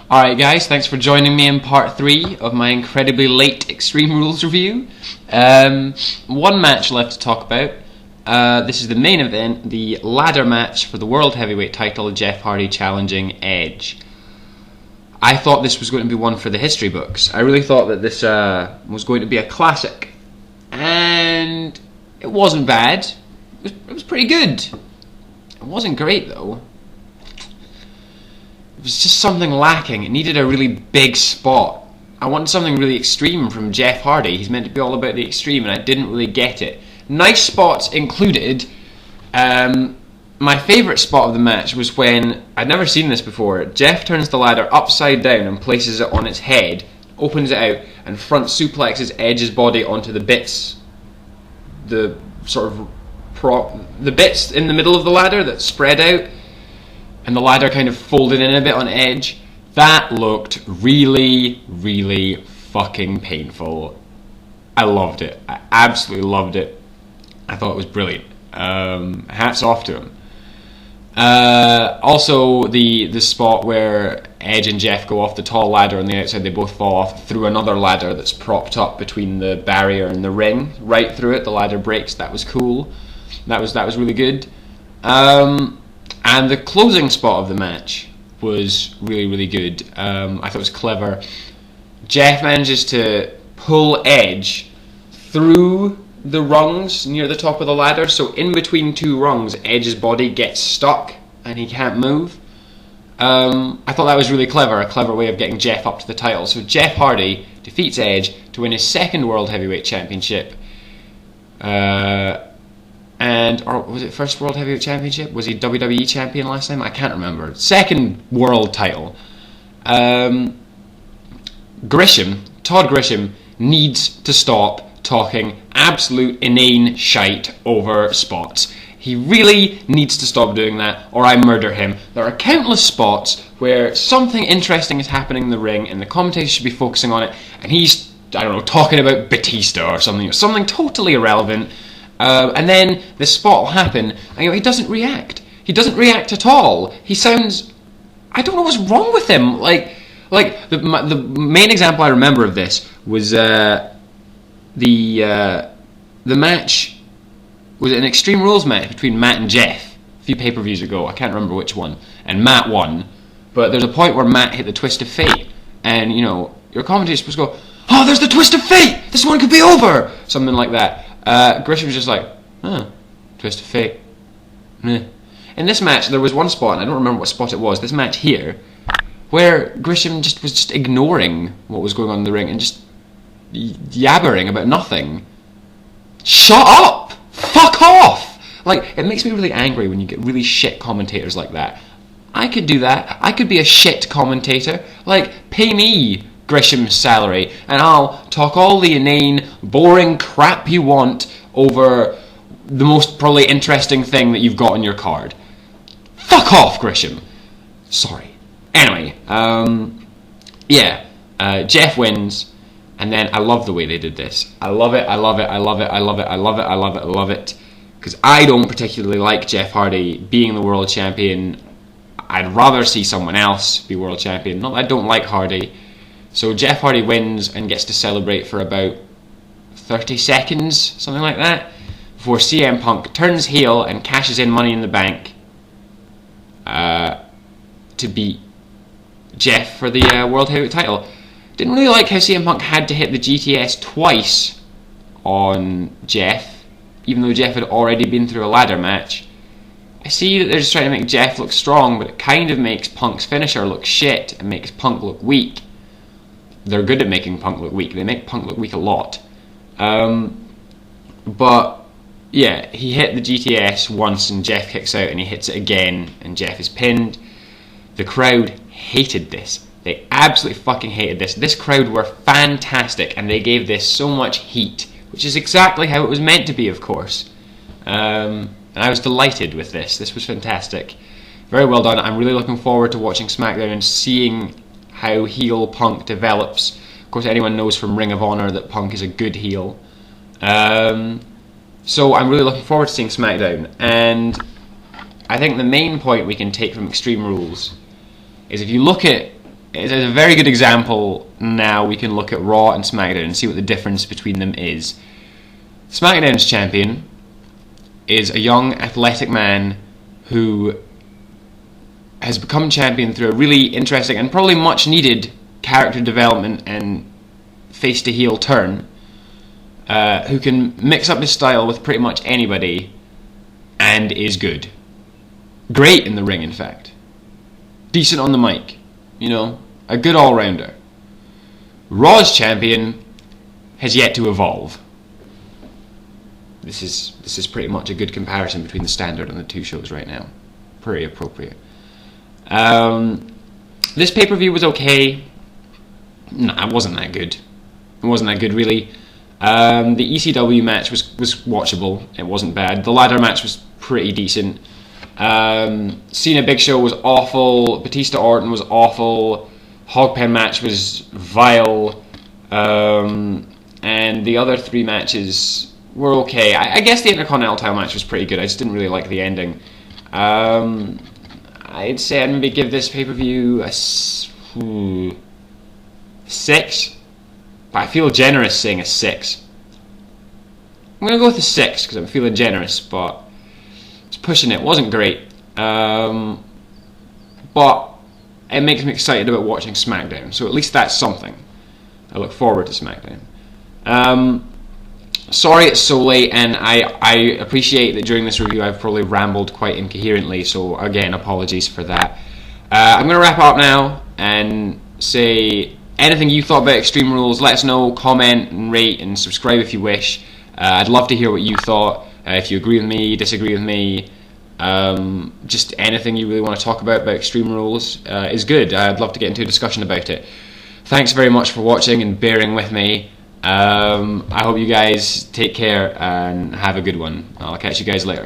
Alright guys, thanks for joining me in part 3 of my incredibly late Extreme Rules review. One match left to talk about. This is the main event, the ladder match for the World Heavyweight title, Jeff Hardy challenging Edge. I thought this was going to be one for the history books. I really thought that this was going to be a classic. And it wasn't bad. It was pretty good. It wasn't great though. It was just something lacking. It needed a really big spot. I wanted something really extreme from Jeff Hardy. He's meant to be all about the extreme, and I didn't really get it. Nice spots included. My favourite spot of the match was when, I'd never seen this before, Jeff turns the ladder upside down and places it on its head, opens it out, and front suplexes Edge's body onto the bits, the sort of the bits in the middle of the ladder that spread out, and the ladder kind of folded in a bit on Edge. That looked really, really fucking painful. I loved it. I absolutely loved it. I thought it was brilliant. Hats off to him. Also, the spot where Edge and Jeff go off the tall ladder on the outside, they both fall off through another ladder that's propped up between the barrier and the ring, right through it. The ladder breaks. That was cool. That was really good. And the closing spot of the match was really, really good. I thought it was clever. Jeff manages to pull Edge through the rungs near the top of the ladder, so in between two rungs, Edge's body gets stuck and he can't move. I thought that was really clever, a clever way of getting Jeff up to the title. So Jeff Hardy defeats Edge to win his second World Heavyweight Championship. Or was it first World Heavyweight Championship? Was he WWE Champion last time? I can't remember. Second world title. Todd Grisham, needs to stop talking absolute inane shite over spots. He really needs to stop doing that, or I murder him. There are countless spots where something interesting is happening in the ring and the commentators should be focusing on it, and he's, I don't know, talking about Batista or something totally irrelevant. And then the spot will happen, and he doesn't react. He doesn't react at all. He sounds... I don't know what's wrong with him. Like the main example I remember of this was the match was an Extreme Rules match between Matt and Jeff a few pay-per-views ago. I can't remember which one. And Matt won. But there's a point where Matt hit the twist of fate, and your commentator's supposed to go, "Oh, there's the twist of fate! This one could be over!" Something like that. Grisham was just like, twist of fate. Meh. In this match, there was one spot, and I don't remember what spot it was, this match here, where Grisham was just ignoring what was going on in the ring and just yabbering about nothing. Shut up! Fuck off! It makes me really angry when you get really shit commentators like that. I could do that. I could be a shit commentator. Pay me Grisham's salary, and I'll talk all the inane, boring crap you want over the most probably interesting thing that you've got on your card. Fuck off, Grisham. Sorry. Anyway, Jeff wins, and then I love the way they did this. I love it, because I don't particularly like Jeff Hardy being the world champion. I'd rather see someone else be world champion. Not that I don't like Hardy. So Jeff Hardy wins and gets to celebrate for about 30 seconds, something like that, before CM Punk turns heel and cashes in Money in the Bank to beat Jeff for the World Heavyweight title. Didn't really like how CM Punk had to hit the GTS twice on Jeff, even though Jeff had already been through a ladder match. I see that they're just trying to make Jeff look strong, but it kind of makes Punk's finisher look shit and makes Punk look weak. They're good at making Punk look weak. They make Punk look weak a lot. But yeah, he hit the GTS once and Jeff kicks out, and he hits it again and Jeff is pinned. The crowd hated this. They absolutely fucking hated this. This crowd were fantastic, and they gave this so much heat, which is exactly how it was meant to be, of course. And I was delighted with this. This was fantastic. Very well done. I'm really looking forward to watching SmackDown and seeing how heel Punk develops. Of course, anyone knows from Ring of Honor that Punk is a good heel. So I'm really looking forward to seeing SmackDown. And I think the main point we can take from Extreme Rules is if you look at it's a very good example. Now we can look at Raw and SmackDown and see what the difference between them is. SmackDown's champion is a young, athletic man who has become champion through a really interesting and probably much needed character development and face to heel turn, who can mix up his style with pretty much anybody and is good. Great in the ring, in fact. Decent on the mic. You know, a good all-rounder. Raw's champion has yet to evolve. This is pretty much a good comparison between the standard and the two shows right now. Pretty appropriate. This pay-per-view was okay. Nah, it wasn't that good. It wasn't that good, really. The ECW match was watchable. It wasn't bad. The ladder match was pretty decent. Cena Big Show was awful. Batista Orton was awful. Hogpen match was vile. And the other three matches were okay. I guess the Intercontinental title match was pretty good. I just didn't really like the ending. I'd say I'd maybe give this pay-per-view a 6. But I feel generous saying a 6. I'm going to go with a 6 because I'm feeling generous, but it's pushing it. It wasn't great. But it makes me excited about watching SmackDown, so at least that's something. I look forward to SmackDown. Sorry it's so late, and I appreciate that during this review I've probably rambled quite incoherently, so again, apologies for that. I'm going to wrap up now and say anything you thought about Extreme Rules, let us know, comment and rate and subscribe if you wish. I'd love to hear what you thought, if you agree with me, disagree with me, just anything you really want to talk about Extreme Rules is good. I'd love to get into a discussion about it. Thanks very much for watching and bearing with me. I hope you guys take care and have a good one. I'll catch you guys later.